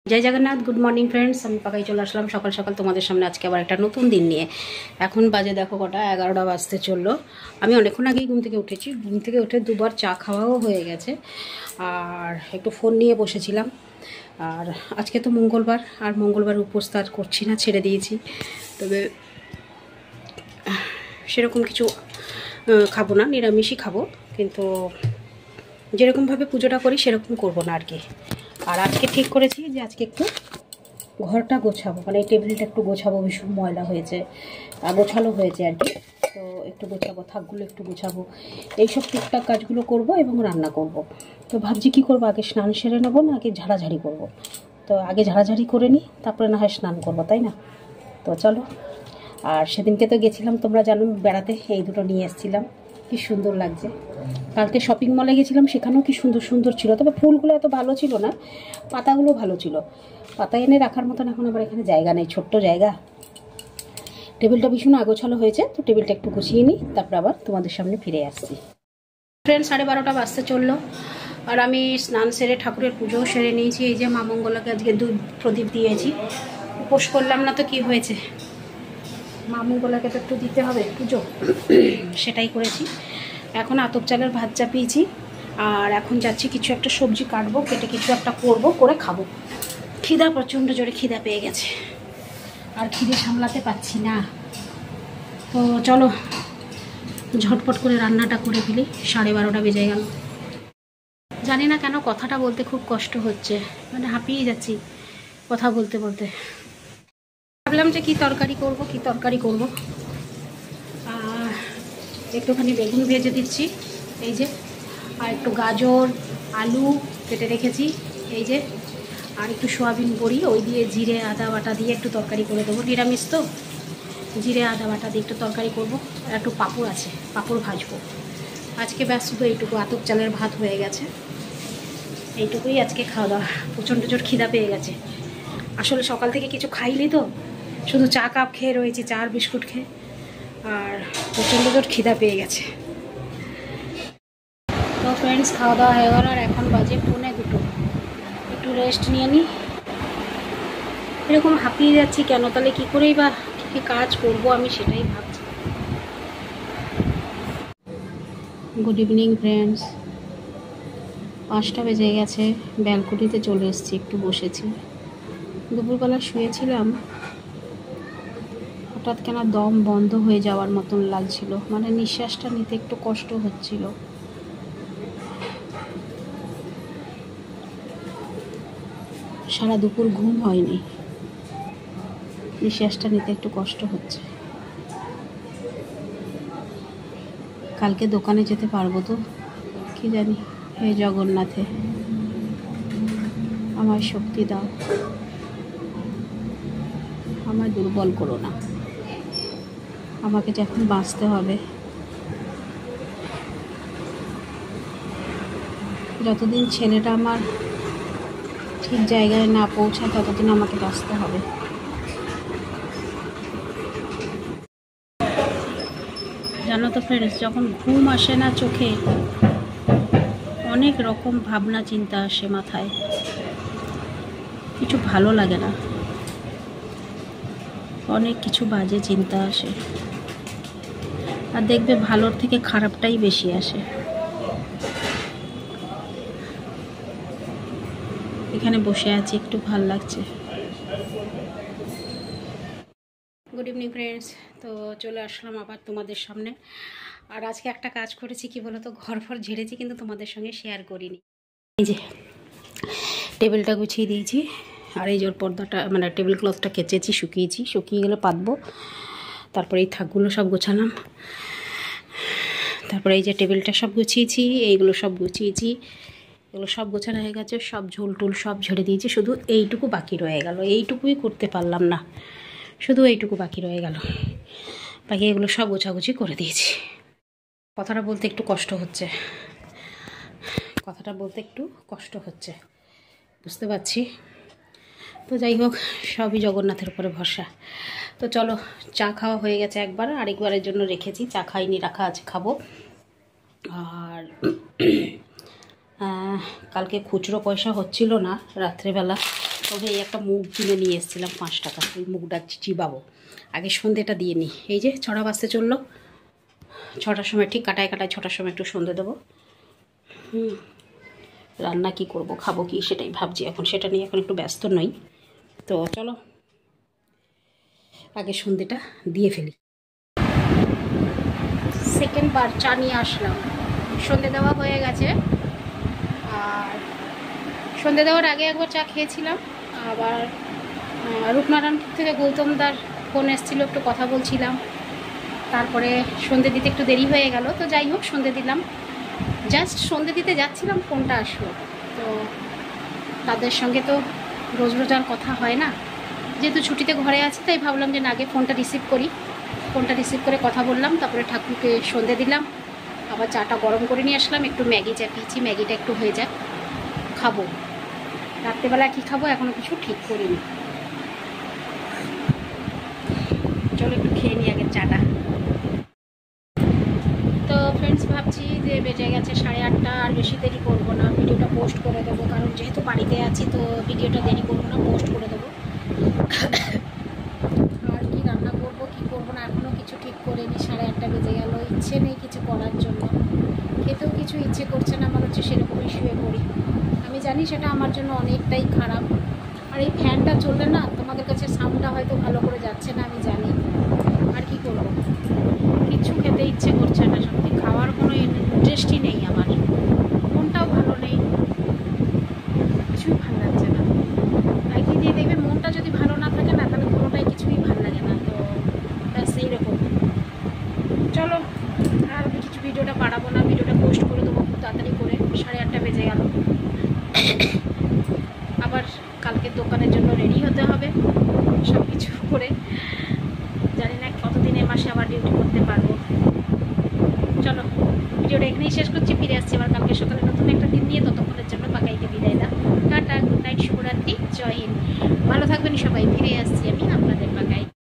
जय Jagannath. Good morning friends. আমি পাকাই চলে আসলাম সকাল সকাল তোমাদের সামনে আজকে আবার একটা নতুন দিন নিয়ে। এখন বাজে দেখো কটা 11টা বাজতে চললো। আমি অনেকক্ষণ আগেই ঘুম থেকে উঠেছি। ঘুম থেকে উঠে দুবার চা খাওয়াও হয়ে গেছে আর একটু ফোন নিয়ে বসেছিলাম। আর আজকে তো মঙ্গলবার, আর মঙ্গলবার উপোস তো আর করছি না, ছেড়ে দিয়েছি। তবে সেরকম কিছু খাবো না, নিরামিষই খাবো, কিন্তু যেরকমভাবে পুজোটা করি সেরকম করবো না আর কি। আর আজকে ঠিক করেছি যে আজকে একটু ঘরটা গোছাবো, মানে এই টেবিলটা একটু গোছাবো, ভীষণ ময়লা হয়েছে, গোছালো হয়েছে আর কি। তো একটু গোছাবো, থাকগুলো একটু গোছাবো, এইসব টুকটাক কাজগুলো করব এবং রান্না করব। তো ভাবছি কী করবো, আগে স্নান সেরে নেবো না আগে ঝাড়াঝাড়ি করব। তো আগে ঝাড়াঝাড়ি করে নিই, তারপরে না হয় স্নান করবো, তাই না? তো চলো। আর সেদিনকে তো গেছিলাম, তোমরা জানো, বেড়াতে, এই দুটো নিয়ে এসেছিলাম, কি সুন্দর লাগছে। কালকে শপিং মলে গেছিলাম, সেখানেও কি সুন্দর সুন্দর ছিল, তবে ফুলগুলো এত ভালো ছিল না, পাতাগুলো ভালো ছিল। পাতা এনে রাখার মতন এখন আবার এখানে জায়গা নেই, ছোট্ট জায়গা। টেবিলটা ভীষণ আগোছালো হয়েছে, তো টেবিলটা একটু গুছিয়ে নিই, তারপর আবার তোমাদের সামনে ফিরে আসছি। ট্রেন 12:30 বাজতে চললো, আর আমি স্নান সেরে ঠাকুরের পুজোও সেরে নিয়েছি। এই যে মা মঙ্গলাকে আজকে 2 প্রদীপ দিয়েছি। উপোস করলাম না তো কি হয়েছে, মা মঙ্গলাকে তো একটু দিতে হবে পুজো, সেটাই করেছি। এখন আতপ চালের ভাত চাপিয়েছি, আর এখন যাচ্ছি কিছু একটা সবজি কাটবো, কেটে কিছু একটা করবো, করে খাবো। খিদা প্রচণ্ড জোরে খিদা পেয়ে গেছে, আর খিদে সামলাতে পারছি না। তো চলো ঝটপট করে রান্নাটা করে ফেলি। 12:30 বেজে গেল। জানি না কেন কথাটা বলতে খুব কষ্ট হচ্ছে, মানে হাঁপিয়ে যাচ্ছি কথা বলতে বলতে। ভাবলাম যে কী তরকারি করব। একটুখানি বেগুন ভেজে দিচ্ছি, এই যে, আর একটু গাজর আলু কেটে রেখেছি, এই যে, আর একটু সোয়াবিন বড়ি, ওই দিয়ে জিরে আদা বাটা দিয়ে একটু তরকারি করে দেবো। নিরামিষ তো, জিরে আদা বাটা দিয়ে একটু তরকারি করব। আর একটু পাঁপড় আছে, পাঁপড় ভাজবো। আজকে ব্যাস শুধু এইটুকু, আতপ চালের ভাত হয়ে গেছে, এইটুকুই আজকে খাওয়া দাওয়া। প্রচণ্ড জোর খিদা পেয়ে গেছে। আসলে সকাল থেকে কিছু খাইনি তো, শুধু চা কাপ খেয়ে রয়েছি, চা আর বিস্কুট খেয়ে, আর প্রচণ্ড জোর খিদা পেয়ে গেছে। তো ফ্রেন্ডস, খাওয়া দাওয়া হয়ে গেল, আর এখন বাজে 1:45। একটু রেস্ট নিয়ে নিই। এরকম হাঁপিয়ে যাচ্ছি কেন, তাহলে কী করেই বা কী কাজ করবো আমি সেটাই ভাবছি। Good evening friends. 5টা বেজে গেছে, ব্যালকনিতে চলে এসেছি, একটু বসেছি। দুপুরবেলা শুয়েছিলাম, হঠাৎ কেন দম বন্ধ হয়ে যাওয়ার মতন লাগছিল, মানে নিঃশ্বাসটা নিতে একটু কষ্ট হচ্ছিল। সারা দুপুর ঘুম হয়নি, নিঃশ্বাসটা নিতে একটু কষ্ট হচ্ছে। কালকে দোকানে যেতে পারবো তো কি জানি। হে জগন্নাথে, আমায় শক্তি দাও, আমায় দুর্বল করো না। আমাকে যখন বাঁচতে হবে, যতদিন ছেলেটা আমার ঠিক জায়গায় না পৌঁছায় ততদিন আমাকে বাঁচতে হবে। জানো তো ফ্রেন্ডস, যখন ঘুম আসে না চোখে, অনেক রকম ভাবনা চিন্তা আসে মাথায়, কিছু ভালো লাগে না, অনেক কিছু বাজে চিন্তা আসে, আর দেখবে ভালোর থেকে খারাপটাই বেশি আসে। এখানে বসে আছি, একটু ভাল লাগছে। Good evening friends. তো চলে আসলাম আবার তোমাদের সামনে। আর আজকে একটা কাজ করেছি, কি বলো তো, ঘর ঝেড়েছি, কিন্তু তোমাদের সঙ্গে শেয়ার করিনি। এই যে টেবিলটা গুছিয়ে দিয়েছি, আর এই যে পর্দাটা, মানে টেবিল ক্লথটা কেচেছি, শুকিয়ে গেলে পাতবো। তারপরে এই থাকগুলো সব গোছালাম, তারপরে এই যে টেবিলটা সব গুছিয়েছি, এইগুলো সব গুছিয়েছি, এগুলো সব গোছানো হয়ে গেছে, সব ঝোল টুল সব ঝেড়ে দিয়েছি। শুধু এইটুকু বাকি রয়ে গেল, এইটুকুই করতে পারলাম না, শুধু এইটুকু বাকি রয়ে গেল। বাকি এগুলো সব গোছাগুছি করে দিয়েছি। কথাটা বলতে একটু কষ্ট হচ্ছে, বুঝতে পারছি। তো যাই হোক, সবই জগন্নাথের উপরে ভরসা। তো চলো, চা খাওয়া হয়ে গেছে একবার, আরেকবারের জন্য রেখেছি, চা খাইনি, রাখা আছে, খাবো। আর কালকে খুচরো পয়সা হচ্ছিল না রাত্রেবেলা, তবে এই একটা মুগ কিনে নিয়ে এসেছিলাম 5 টাকা, ওই মুগটা চিবাবো। আগে সন্ধ্যেটা দিয়ে নিই। এই যে 6টা বাজতে চললো, 6টার সময় ঠিক কাটায় 6টার সময় একটু সন্ধ্যে দেবো। রান্না কি করব, খাবো কি সেটাই ভাবছি এখন, সেটা নিয়ে এখন একটু ব্যস্ত নই। তো চলো আগে সন্ধ্যেটা দিয়ে ফেলি। সেকেন্ড বার চা নিয়ে আসলাম। সন্ধ্যে দেওয়া হয়ে গেছে, আর সন্ধ্যে দেওয়ার আগে একবার চা খেয়েছিলাম। আবার রূপনারায়ণপুর থেকে গৌতমদার ফোন এসেছিলো, একটু কথা বলছিলাম। তারপরে সন্ধ্যে দিতে একটু দেরি হয়ে গেল, তো যাই হোক সন্ধ্যে দিলাম। জাস্ট সন্ধ্যে দিতে যাচ্ছিলাম, ফোনটা আসলো। তো তাদের সঙ্গে তো রোজ রোজ আর কথা হয় না, যেহেতু ছুটিতে ঘরে আছি তাই ভাবলাম যে না আগে ফোনটা রিসিভ করি। ফোনটা রিসিভ করে কথা বললাম, তারপরে ঠাকুরকে সন্ধ্যে দিলাম। আবার চাটা গরম করে নিয়ে আসলাম, একটু ম্যাগি চাপিয়েছি, ম্যাগিটা একটু হয়ে যাক, খাবো। রাত্রেবেলা কী খাবো এখনও কিছু ঠিক করিনি। চলো একটু খেয়ে নিই আগে চাটা। তো ফ্রেন্ডস ভাবছি যে বেজে গেছে 8:30, আর বেশি দেরি করবো না, ভিডিওটা পোস্ট করে দেবো। কারণ যেহেতু বাড়িতে আছি তো ভিডিওটা দেরি করবো না, পোস্ট করে দেবো। আর কি রান্না করবো কি করবো না এখনও কিছু ঠিক করিনি। 8:30 বেজে গেল, ইচ্ছে নেই কিছু করার জন্য, খেতেও কিছু ইচ্ছে করছে না, আমার হচ্ছে সেরকমই শুয়ে পড়ি। আমি জানি সেটা আমার জন্য অনেকটাই খারাপ। আর এই ফ্যানটা চললে না তোমাদের কাছে সাউন্ডটা হয়তো ভালো করে যাচ্ছে না, আমি জানি। আর কি করবো, কিছু খেতে ইচ্ছে করছে না, সত্যি খাওয়ার কোনো ইন্টারেস্টই নেই আমার, মনটাও ভালো নেই, কিছুই ভালো লাগছে না। তাই কি দিয়ে দেখবে মনটা যদি ভালো না থাকে না তাহলে কোনোটাই কিছুই ভালো লাগে না। তো ব্যাস এইরকম। চলো আর কিছু ভিডিওটা বাড়াবো না, ভিডিওটা পোস্ট করে দেবো খুব তাড়াতাড়ি করে। 8:30 বেজে গেল, আবার কালকে দোকানের জন্য রেডি হতে হবে সব কিছু করে। জানি না কতদিনের মাসে আবার ডিউটি করতে পারবো। চলো ভিডিওটা এখানেই শেষ করছি, ফিরে আসছি আবার কালকে সকালে নতুন একটা দিন নিয়ে। ততক্ষণের জন্য পাকাইতে বিদায় দাও, টাটা, গুড নাইট, শুভরাত্রি, জয় হিন্দ। ভালো থাকবেন সবাই, ফিরে আসছি আমি।